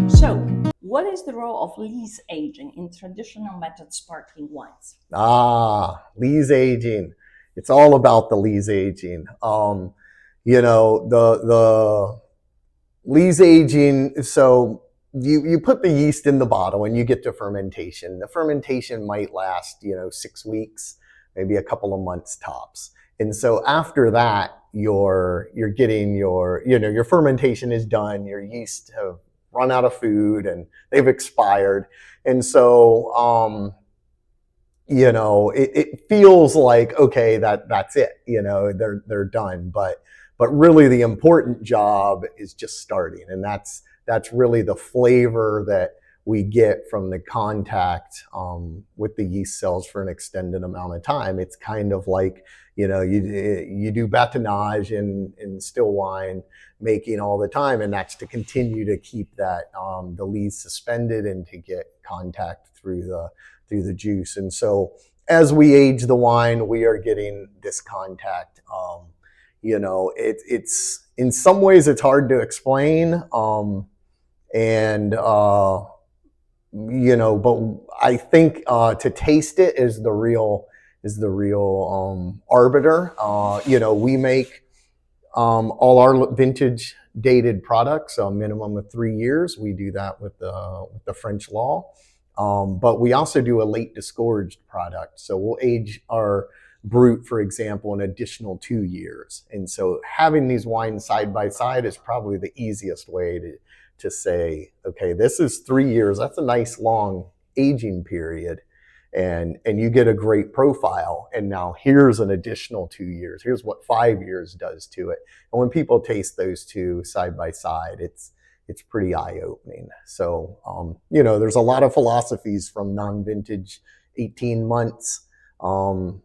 So, what is the role of lees aging in traditional method sparkling wines? Lees aging. It's all about the lees aging. The lees aging. So you put the yeast in the bottle and you get to fermentation. The fermentation might last 6 weeks, maybe a couple of months tops. And so after that, you're getting your fermentation is done. Your yeast have run out of food and they've expired, and so it feels like, okay, that's it. They're done. But really the important job is just starting, and that's really the flavor that we get from the contact with the yeast cells for an extended amount of time. It's kind of like, you do batonnage in still wine making all the time, and that's to continue to keep that the lees suspended and to get contact through the juice. And so as we age the wine, we are getting this contact. It's in some ways it's hard to explain, but I think to taste it is the real arbiter. We make all our vintage dated products a minimum of 3 years. We do that with the French law. But we also do a late disgorged product. So we'll age our brut, for example, an additional 2 years. And so having these wines side by side is probably the easiest way to say, okay, this is 3 years. That's a nice long aging period. And you get a great profile. And now here's an additional 2 years. Here's what 5 years does to it. And when people taste those two side by side, it's pretty eye-opening. So, there's a lot of philosophies from non-vintage 18 months to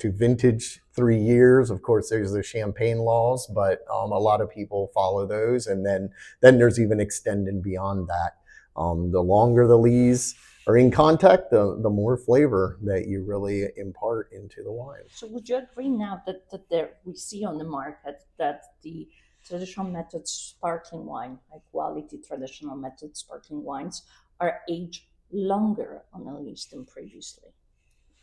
vintage 3 years. Of course, there's the champagne laws, but a lot of people follow those. And then there's even extending beyond that. The longer the lees are in contact, the more flavor that you really impart into the wine. So would you agree now that we see on the market that the traditional method sparkling wine, high quality traditional method sparkling wines, are aged longer on a lees than previously?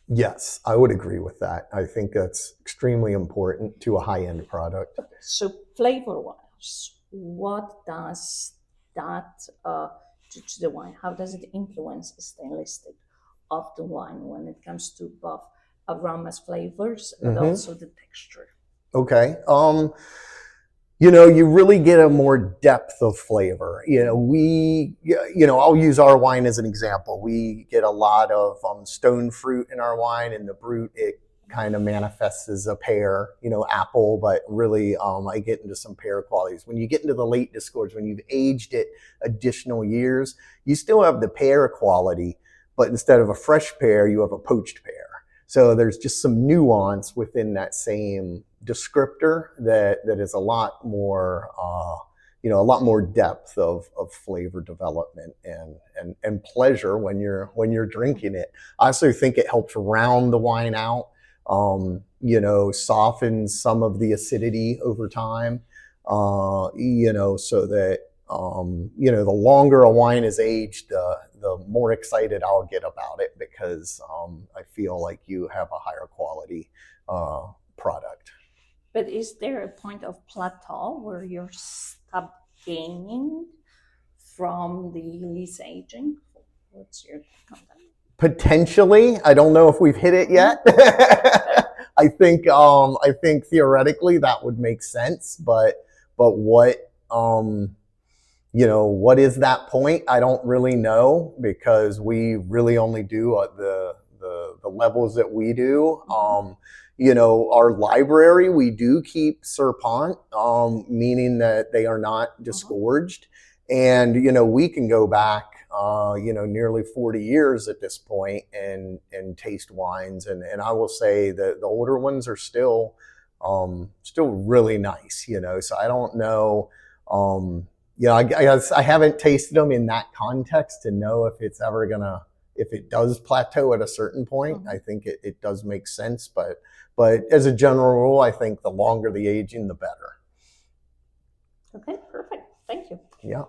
Yes, I would agree with that. I think that's extremely important to a high-end product. So flavor-wise, what does that do to the wine? How does it influence the stylistic of the wine when it comes to both aromas, flavors, but also the texture? Okay. You really get a more depth of flavor. I'll use our wine as an example. We get a lot of stone fruit in our wine, and the brut, it kind of manifests as a pear, apple, but really I get into some pear qualities. When you get into the late disgorge, when you've aged it additional years, you still have the pear quality, but instead of a fresh pear, you have a poached pear. So there's just some nuance within that same descriptor that is a lot more depth of flavor development and pleasure when you're drinking it. I also think it helps round the wine out, softens some of the acidity over time, so that the longer a wine is aged, the more excited I'll get about it, because I feel like you have a higher quality product. But is there a point of plateau where you're stop gaining from the lees aging? What's your comment? Potentially, I don't know if we've hit it yet. I think theoretically that would make sense, but what what is that point? I don't really know, because we really only do the levels that we do. Our library, we do keep serpent, meaning that they are not disgorged. And, we can go back, nearly 40 years at this point and taste wines. And I will say that the older ones are still really nice, so I don't know. I guess I haven't tasted them in that context to know if it's ever gonna if it does plateau at a certain point, Mhm. I think it does make sense. But as a general rule, I think the longer the aging, the better. Okay, perfect. Thank you. Yeah.